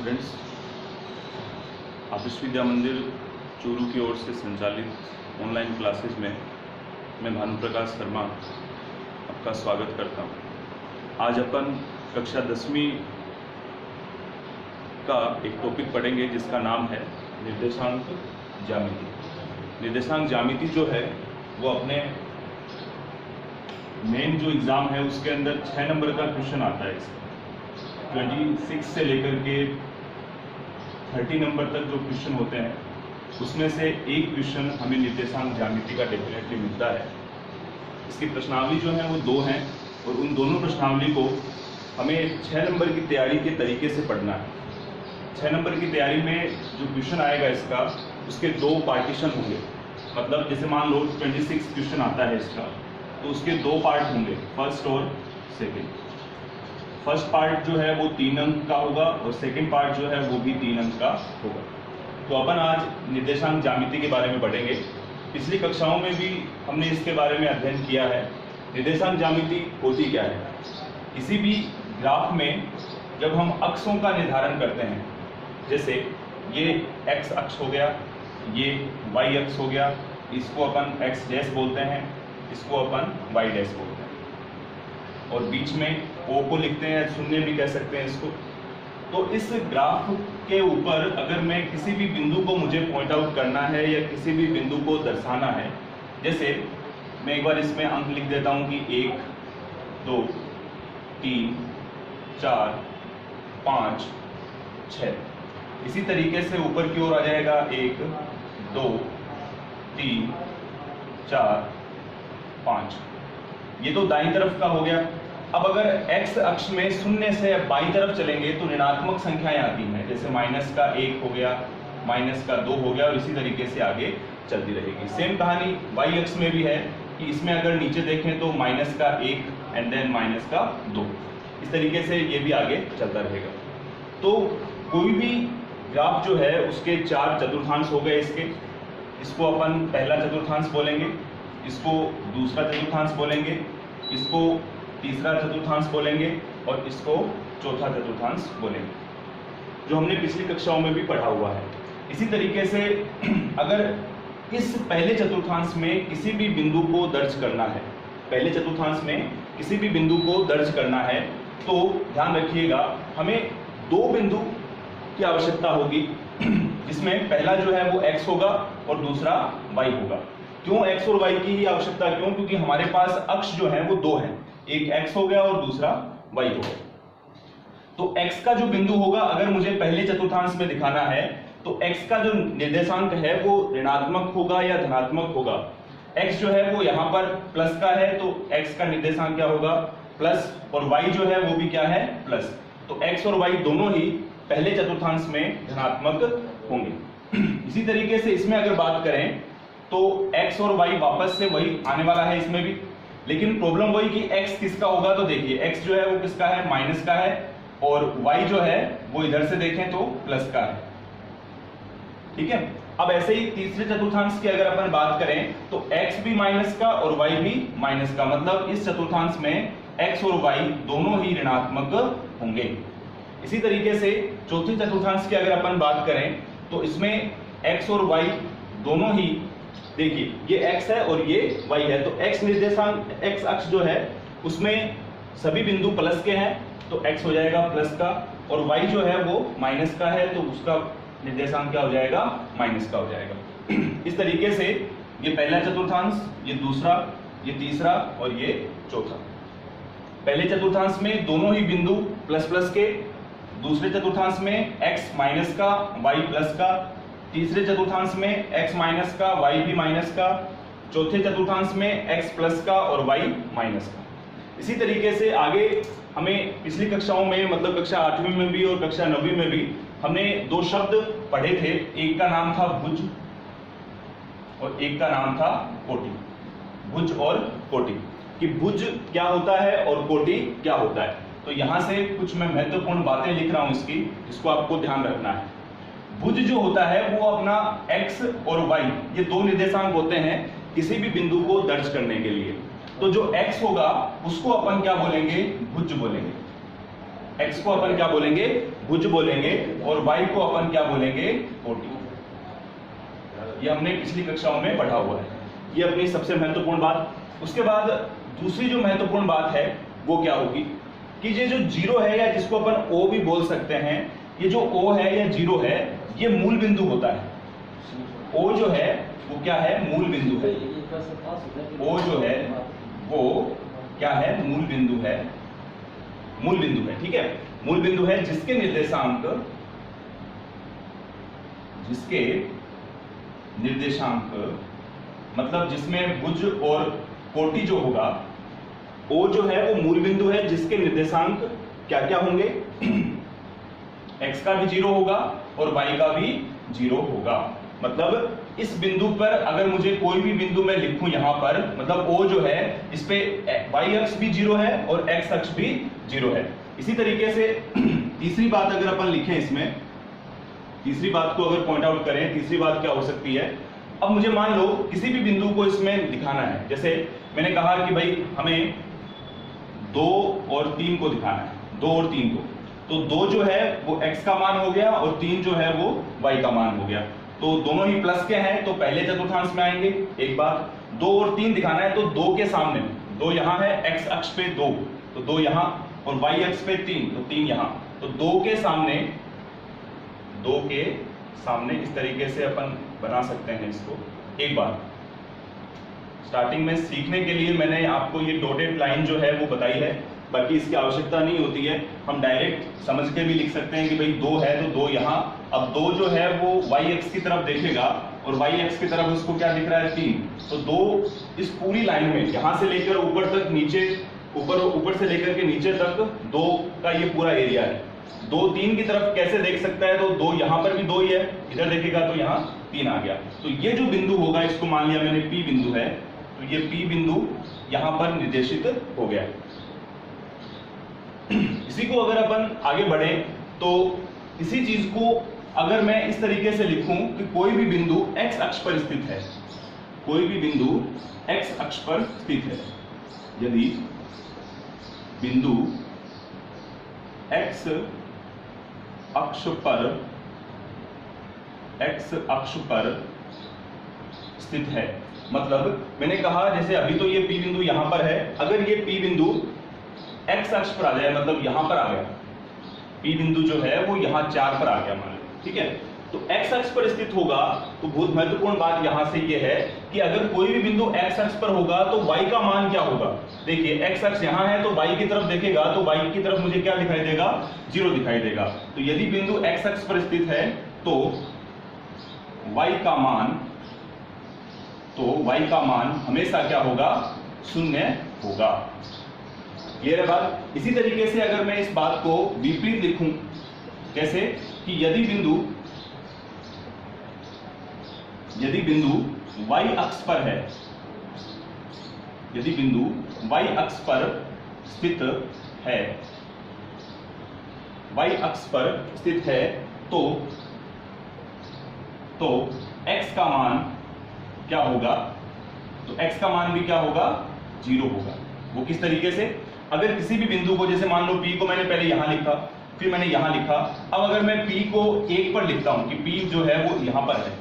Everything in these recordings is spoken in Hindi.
स्टूडेंट्स, आदर्श विद्या मंदिर चूरू की ओर से संचालित ऑनलाइन क्लासेज में मैं भानुप्रकाश शर्मा आपका स्वागत करता हूँ। आज अपन कक्षा 10वीं का एक टॉपिक पढ़ेंगे जिसका नाम है निर्देशांक ज्यामिति। निर्देशांक ज्यामिति जो है वो अपने मेन जो एग्ज़ाम है उसके अंदर 6 नंबर का क्वेश्चन आता है। इसका 26 से लेकर के 30 नंबर तक जो क्वेश्चन होते हैं उसमें से एक क्वेश्चन हमें निर्देशांक ज्यामिति का डेफिनेटली मिलता है। इसकी प्रश्नावली जो है वो 2 हैं और उन दोनों प्रश्नावली को हमें 6 नंबर की तैयारी के तरीके से पढ़ना है। 6 नंबर की तैयारी में जो क्वेश्चन आएगा इसका उसके 2 पार्टीशन होंगे। मतलब जैसे मान लो 26 क्वेश्चन आता है इसका, तो उसके 2 पार्ट होंगे, फर्स्ट और सेकेंड। फर्स्ट पार्ट जो है वो 3 अंक का होगा और सेकंड पार्ट जो है वो भी 3 अंक का होगा। तो अपन आज निर्देशांक ज्यामिति के बारे में पढ़ेंगे। पिछली कक्षाओं में भी हमने इसके बारे में अध्ययन किया है। निर्देशांक ज्यामिति होती क्या है? किसी भी ग्राफ में जब हम अक्षों का निर्धारण करते हैं, जैसे ये x अक्ष हो गया, ये y अक्ष हो गया, इसको अपन x डैश बोलते हैं, इसको अपन y डैश बोलते हैं, और बीच में O को लिखते हैं, शून्य भी कह सकते हैं इसको। तो इस ग्राफ के ऊपर अगर मैं किसी भी बिंदु को मुझे पॉइंट आउट करना है या किसी भी बिंदु को दर्शाना है, जैसे मैं एक बार इसमें अंक लिख देता हूँ कि 1 2 3 4 5 6। इसी तरीके से ऊपर की ओर आ जाएगा 1 2 3 4 5। ये तो दाईं तरफ का हो गया। अब अगर x अक्ष में शून्य से बाईं तरफ चलेंगे तो ऋणात्मक संख्याएं आती हैं, जैसे माइनस का 1 हो गया, माइनस का 2 हो गया, और इसी तरीके से आगे चलती रहेगी। सेम कहानी y अक्ष में भी है कि इसमें अगर नीचे देखें तो माइनस का 1 एंड देन माइनस का 2, इस तरीके से ये भी आगे चलता रहेगा। तो कोई भी ग्राफ जो है उसके 4 चतुर्थांश हो गए। इसको अपन पहला चतुर्थांश बोलेंगे, इसको दूसरा चतुर्थांश बोलेंगे, इसको तीसरा चतुर्थांश बोलेंगे और इसको चौथा चतुर्थांश बोलेंगे, जो हमने पिछली कक्षाओं में भी पढ़ा हुआ है। इसी तरीके से अगर इस पहले चतुर्थांश में किसी भी बिंदु को दर्ज करना है, पहले चतुर्थांश में किसी भी बिंदु को दर्ज करना है, तो ध्यान रखिएगा हमें 2 बिंदु की आवश्यकता होगी, जिसमें पहला जो है वो x होगा और दूसरा y होगा। क्यों x और y की ही आवश्यकता? क्यों? क्योंकि हमारे पास अक्ष जो है वो 2 हैं, एक x हो गया और दूसरा y हो गया। तो x का जो बिंदु होगा, अगर मुझे पहले चतुर्थांश में दिखाना है तो x का जो निर्देशांक है वो ऋणात्मक होगा या धनात्मक होगा। x जो है वो यहाँ पर प्लस का है, तो x का निर्देशांक क्या होगा? प्लस, और y जो है वो भी क्या है? प्लस। तो x और y दोनों ही पहले चतुर्थांश में धनात्मक होंगे। इसी तरीके से इसमें अगर बात करें तो x और y वापस से वही आने वाला है इसमें भी, लेकिन प्रॉब्लम वही कि x किसका होगा। तो देखिए x जो है वो किसका है? माइनस का है, और y जो है वो इधर से देखें तो प्लस का है। ठीक है। अब ऐसे ही तीसरे चतुर्थांश की अगर अपन बात करें तो x भी माइनस का और y भी माइनस का, मतलब इस चतुर्थांश में x और y दोनों ही ऋणात्मक होंगे। इसी तरीके से चौथे चतुर्थांश की अगर अपन बात करें तो इसमें x और y दोनों ही, देखिए ये x है और ये y है, तो x निर्देशांक, x अक्ष जो है उसमें सभी बिंदु प्लस के हैं, तो x हो जाएगा प्लस का, और y जो है वो माइनस का है, तो उसका निर्देशांक क्या हो जाएगा? माइनस का हो जाएगा। इस तरीके से ये पहला चतुर्थांश, ये दूसरा, ये तीसरा और ये चौथा। पहले चतुर्थांश में दोनों ही बिंदु प्लस प्लस के, दूसरे चतुर्थांश में x माइनस का, y प्लस का, तीसरे चतुर्थांश में x माइनस का, y भी माइनस का, चौथे चतुर्थांश में x प्लस का और y माइनस का। इसी तरीके से आगे हमें पिछली कक्षाओं में, मतलब कक्षा 8वीं में भी और कक्षा 9वीं में भी हमने 2 शब्द पढ़े थे। एक का नाम था भुज और एक का नाम था कोटि। भुज और कोटि, कि भुज क्या होता है और कोटि क्या होता है। तो यहाँ से कुछ मैं महत्वपूर्ण बातें लिख रहा हूँ इसको आपको ध्यान रखना है। भुज जो होता है वो अपना x और y, ये 2 निर्देशांक होते हैं किसी भी बिंदु को दर्ज करने के लिए। तो जो x होगा उसको अपन क्या बोलेंगे? भुज बोलेंगे। x को अपन क्या बोलेंगे, भुज बोलेंगे, और y को अपन क्या बोलेंगे, कोटि। ये हमने पिछली कक्षाओं में पढ़ा हुआ है। ये अपनी सबसे महत्वपूर्ण बात। उसके बाद दूसरी जो महत्वपूर्ण बात है वो क्या होगी कि ये जो जीरो है, या जिसको अपन o भी बोल सकते हैं, ये जो o है या जीरो है, ये मूल बिंदु होता है। o जो है वो क्या है, मूल बिंदु है। o जो है वो क्या है, मूल बिंदु है। मूल बिंदु है, ठीक है, मूल बिंदु है जिसके निर्देशांक मतलब जिसमें भुज और कोटि जो होगा, o जो है वो मूल बिंदु है जिसके निर्देशांक क्या क्या होंगे, x का भी 0 होगा और y का भी 0 होगा। मतलब इस बिंदु पर अगर मुझे कोई भी बिंदु मैं लिखूं यहां पर, मतलब o जो है इस पे y अक्ष भी 0 है और x अक्ष भी 0 है। इसी तरीके से तीसरी बात अगर अपन लिखें इसमें, तीसरी बात को अगर पॉइंट आउट करें, तीसरी बात क्या हो सकती है। अब मुझे मान लो किसी भी बिंदु को इसमें दिखाना है, जैसे मैंने कहा कि भाई हमें 2 और 3 को दिखाना है, 2 और 3 को, तो 2 जो है वो x का मान हो गया और 3 जो है वो y का मान हो गया। तो दोनों ही प्लस के हैं तो पहले चतुर्थांश में आएंगे। एक बात, 2 और 3 दिखाना है तो 2 के सामने, 2 यहाँ है, x अक्ष पे 2 तो 2 यहाँ, और y अक्ष पे 3 तो 3 यहाँ, तो 2 के सामने इस तरीके से अपन बना सकते हैं इसको। एक बार स्टार्टिंग में सीखने के लिए मैंने आपको ये डॉटेड लाइन जो है वो बताई है, बाकी इसकी आवश्यकता नहीं होती है, हम डायरेक्ट समझ के भी लिख सकते हैं कि भाई 2 है तो 2 यहाँ। अब 2 जो है वो y अक्ष की तरफ देखेगा और y अक्ष की तरफ उसको क्या दिख रहा है, 3, तो 2 इस पूरी लाइन में यहां से लेकर ऊपर तक, नीचे ऊपर से लेकर के नीचे तक 2 का ये पूरा एरिया है। 2 3 की तरफ कैसे देख सकता है, तो 2 यहाँ पर भी 2 ही है, इधर देखेगा तो यहाँ 3 आ गया। तो ये जो बिंदु होगा, इसको मान लिया मैंने P बिंदु है, तो ये P बिंदु यहाँ पर निर्देशित हो गया। इसी को अगर अपन आगे बढ़े तो इसी चीज को अगर मैं इस तरीके से लिखूं कि कोई भी बिंदु x अक्ष पर स्थित है, कोई भी बिंदु x अक्ष पर स्थित है, यदि बिंदु x अक्ष पर स्थित है, मतलब मैंने कहा जैसे अभी तो ये P बिंदु यहां पर है, अगर ये P बिंदु x अक्ष पर आ जाए, मतलब यहां पर आ गया, P बिंदु जो है वो यहां 4 पर आ गया मान लो, ठीक है, तो x अक्ष पर स्थित होगा, तो बहुत महत्वपूर्ण बात यहां से ये है कि अगर कोई भी बिंदु x अक्ष पर होगा तो y का मान क्या होगा। देखिए x अक्ष यहां है तो y की तरफ देखेगा तो y की तरफ मुझे क्या दिखाई देगा, 0 दिखाई देगा। तो यदि बिंदु x अक्ष पर स्थित है तो y का मान हमेशा क्या होगा, 0 होगा। क्लियर है बात। इसी तरीके से अगर मैं इस बात को विपरीत लिखूं, कैसे कि यदि बिंदु y अक्ष पर है, यदि बिंदु y अक्ष पर स्थित है, y अक्ष पर स्थित है तो x का मान क्या होगा, तो x का मान भी क्या होगा, 0 होगा। वो किस तरीके से, अगर किसी भी बिंदु को, जैसे मान लो P को मैंने पहले यहां लिखा, फिर मैंने यहां लिखा, अब अगर मैं P को 1 पर लिखता हूं कि P जो है वो यहां पर है,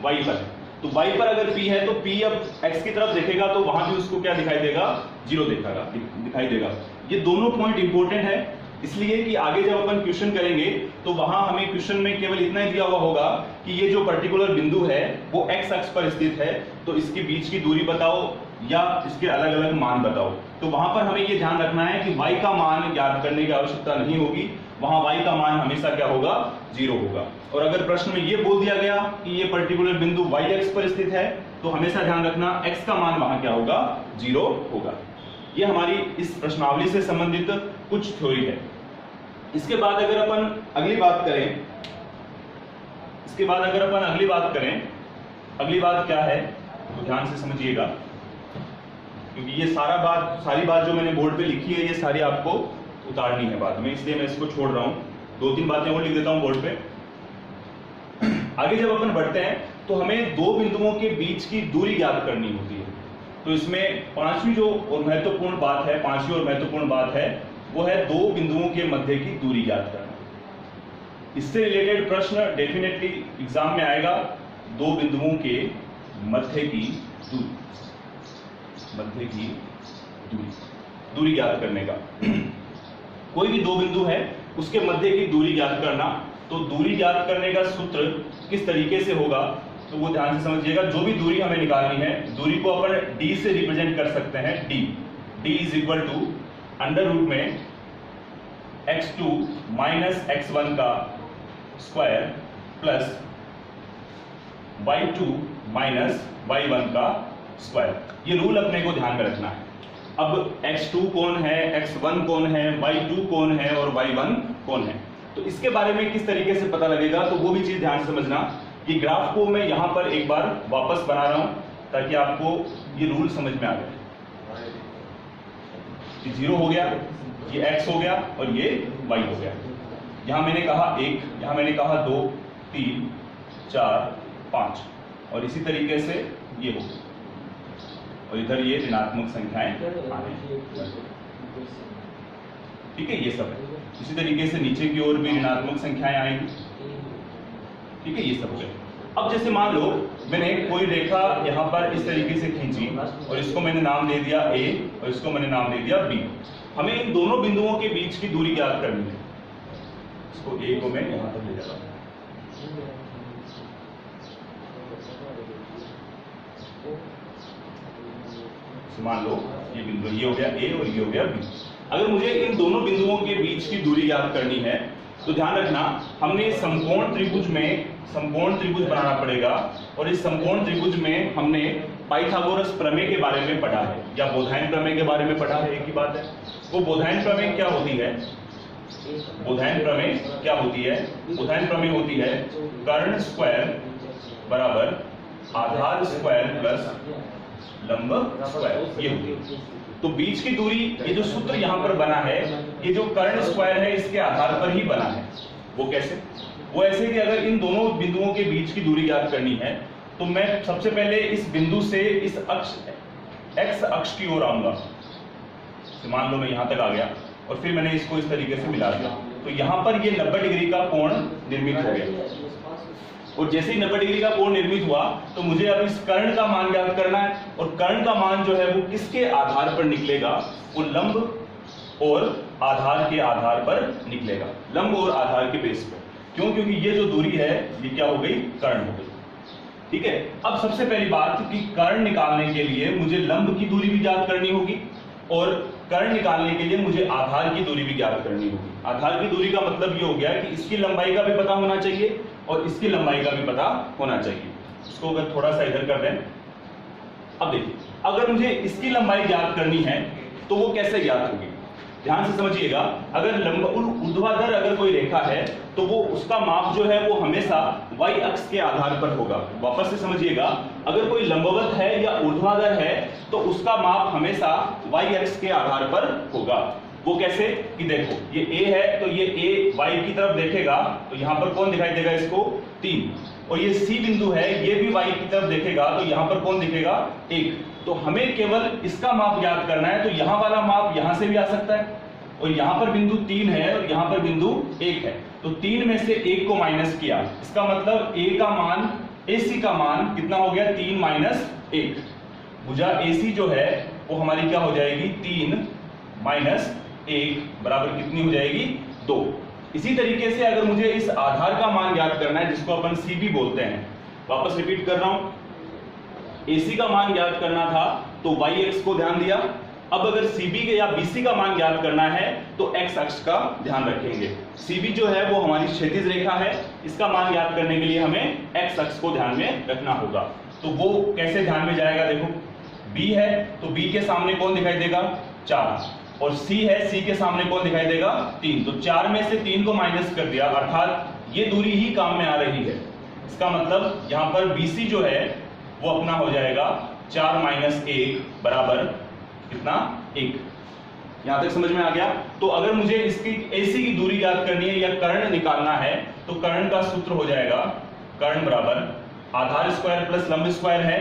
y पर है, तो y पर अगर P है तो P अब x की तरफ देखेगा तो वहां भी उसको क्या दिखाई देगा, 0 दिखाई देगा। ये दोनों पॉइंट इंपॉर्टेंट है, इसलिए कि आगे जब अपन क्वेश्चन करेंगे तो वहां हमें क्वेश्चन में केवल इतना ही दिया हुआ होगा कि ये जो पर्टिकुलर बिंदु है वो x अक्ष पर स्थित है, तो इसके बीच की दूरी बताओ या इसके अलग अलग मान बताओ। तो वहां पर हमें ये ध्यान रखना है कि y का मान ज्ञात करने की आवश्यकता नहीं होगी, वहां y का मान हमेशा क्या होगा, 0 होगा। और अगर प्रश्न में ये बोल दिया गया कि ये पर्टिकुलर बिंदु y अक्ष पर स्थित है तो हमेशा ध्यान रखना x का मान वहां क्या होगा, 0 होगा। ये हमारी इस प्रश्नावली से संबंधित कुछ थ्योरी है। इसके बाद अगर अपन अगली बात करें, अगली बात क्या है तो ध्यान से समझिएगा, क्योंकि ये सारी बात जो मैंने बोर्ड पे लिखी है ये सारी आपको उतारनी है बाद में, इसलिए मैं इसको छोड़ रहा हूं। 2-3 बातें और लिख देता हूं बोर्ड पे। आगे जब अपन बढ़ते हैं तो हमें 2 बिंदुओं के बीच की दूरी ज्ञात करनी होती है। तो इसमें पांचवी और महत्वपूर्ण बात है वो है दो बिंदुओं के मध्य की दूरी ज्ञात करना। इससे रिलेटेड प्रश्न डेफिनेटली एग्जाम में आएगा। दो बिंदुओं के मध्य की दूरी ज्ञात करने का। कोई भी दो बिंदु है उसके मध्य की दूरी ज्ञात करना। तो दूरी ज्ञात करने का सूत्र किस तरीके से होगा तो वो ध्यान से समझिएगा। जो भी दूरी हमें निकालनी है, दूरी को अपन d से रिप्रेजेंट कर सकते हैं। d is equal to under root में x2 माइनस x1 का square plus y2 minus y1 का स्क्वायर। ये रूल अपने को ध्यान में रखना है। अब x2 कौन है, x1 कौन है, y2 कौन है और y1 कौन है, तो इसके बारे में किस तरीके से पता लगेगा तो वो भी चीज ध्यान से समझना। ये ग्राफ को मैं यहां पर एक बार वापस बना रहा हूं ताकि आपको ये रूल समझ में आ जाए। ये 0 हो गया, ये x हो गया और ये y हो गया। यहां मैंने कहा 1, यहां मैंने कहा 2, 3, 4, 5 और इसी तरीके से ये हो गया और इधर ये ऋणात्मक संख्याएं आ रही हैं। ठीक है, ये सब है। इसी तरीके से नीचे की ओर भी ऋणात्मक संख्याएं आएंगी। ठीक है, ये सब हो गया। अब जैसे मान लो मैंने कोई रेखा यहाँ पर इस तरीके से खींची और इसको मैंने नाम दे दिया A और इसको मैंने नाम दे दिया B। हमें इन दोनों बिंदुओं के बीच की दूरी ज्ञात करनी है। इसको A को मैं यहाँ तक ले जा रहा हूँ। मान लो ये बिंदु, ये हो गया A और ये हो गया B। अगर मुझे इन दोनों बिंदुओं के बीच की दूरी ज्ञात करनी है तो ध्यान रखना, हमने समकोण त्रिभुज बनाना पड़ेगा। और इस समकोण त्रिभुज में हमने पाइथागोरस प्रमेय के बारे में पढ़ा है या बोधायन प्रमेय के बारे में पढ़ा है, एक ही बात है। वो बोधायन प्रमेय क्या होती है? बोधायन प्रमेय होती है कर्ण स्क्वायर बराबर आधार स्क्वायर प्लस लंब स्क्वायर, ये होती है। तो बीच की दूरी, ये जो सूत्र यहां पर बना है, ये जो कर्ण स्क्वायर है इसके आधार पर ही बना है। वो कैसे? वो ऐसे कि अगर इन दोनों बिंदुओं के बीच की दूरी ज्ञात करनी है तो मैं सबसे पहले इस बिंदु से इस अक्ष x अक्ष की ओर आऊंगा। तो मान लो मैं यहां तक आ गया और फिर मैंने इसको इस तरीके से मिला दिया, तो यहां पर ये 90 डिग्री का कोण निर्मित हो गया। और जैसे ही 90 डिग्री का कोण निर्मित हुआ तो मुझे अब इस कर्ण का मान ज्ञात करना है। और कर्ण का मान जो है वो किसके आधार पर निकलेगा? वो लंब और आधार के आधार पर निकलेगा, लंब और आधार के बेस पर। क्यों? क्योंकि ये जो दूरी है ये क्या हो गई? कर्ण हो गई। ठीक है, अब सबसे पहली बात कि कर्ण निकालने के लिए मुझे लंब की दूरी भी ज्ञात करनी होगी और कर्ण निकालने के लिए मुझे आधार की दूरी भी ज्ञात करनी होगी। आधार की दूरी का मतलब ये हो गया कि इसकी लंबाई का भी पता होना चाहिए और इसकी लंबाई का भी पता होना चाहिए। इसको अगर थोड़ा सा इधर कर दें, अब देखिए, अगर मुझे इसकी लंबाई ज्ञात करनी है तो वो कैसे ज्ञात होगी? ध्यान से समझिएगा। अगर ऊर्ध्वाधर अगर कोई रेखा है तो वो उसका माप जो है वो हमेशा y अक्ष के आधार पर होगा। वापस से समझिएगा, अगर कोई लंबवत है या ऊर्ध्वाधर है तो उसका माप हमेशा y अक्ष के आधार पर होगा। वो कैसे? कि देखो ये A है तो ये A y की तरफ देखेगा तो यहां पर कौन दिखाई देगा इसको? 3। और ये C बिंदु है, ये भी y की तरफ देखेगा तो यहां पर कौन दिखेगा? 1। तो हमें केवल इसका माप ज्ञात करना है। तो यहां वाला माप यहां से भी आ सकता है और यहां पर बिंदु 3 है और यहां पर बिंदु 1 है, तो 3 में से 1 को माइनस किया, इसका मतलब A का मान, AC का मान कितना हो गया? 3 माइनस 1। भुजा AC जो है वो हमारी क्या हो जाएगी? 3 माइनस 1 बराबर कितनी हो जाएगी? 2। इसी तरीके से अगर मुझे इस आधार का मान ज्ञात करना है जिसको अपन CB बोलते हैं, वापस रिपीट कर रहा हूं, AC का मान ज्ञात करना था तो y अक्ष को ध्यान दिया। अब अगर CB या BC का मान ज्ञात करना है तो x अक्ष का ध्यान रखेंगे। CB जो है वो हमारी क्षैतिज रेखा है, इसका मान ज्ञात करने के लिए हमें x अक्ष को ध्यान में रखना होगा। तो वो कैसे ध्यान में जाएगा? देखो B है तो B के सामने कौन दिखाई देगा? 4। और C है, C के सामने कौन दिखाई देगा? 3। तो 4 में से 3 को माइनस कर दिया, अर्थात ये दूरी ही काम में आ रही है। इसका मतलब यहाँ पर BC जो है वो अपना हो जाएगा 4 माइनस 1 बराबर कितना? 1। यहां तक समझ में आ गया? तो अगर मुझे इसकी AC की दूरी ज्ञात करनी है या कर्ण निकालना है तो कर्ण का सूत्र हो जाएगा, कर्ण बराबर आधार स्क्वायर प्लस लंब स्क्वायर है,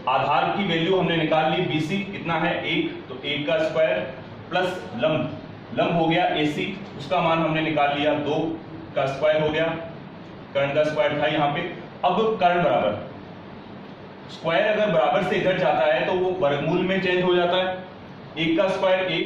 आधार की वैल्यू हमने निकाल ली, BC कितना है 1, तो 1 का स्क्वायर प्लस लंब हो गया AC, उसका मान हमने निकाल लिया 2 का स्क्वायर हो गया, कर्ण का स्क्वायर था यहाँ पे। अब कर्ण बराबर स्क्वायर अगर बराबर से इधर जाता है तो वो वर्गमूल में चेंज हो जाता है, 1 का स्क्वायर 1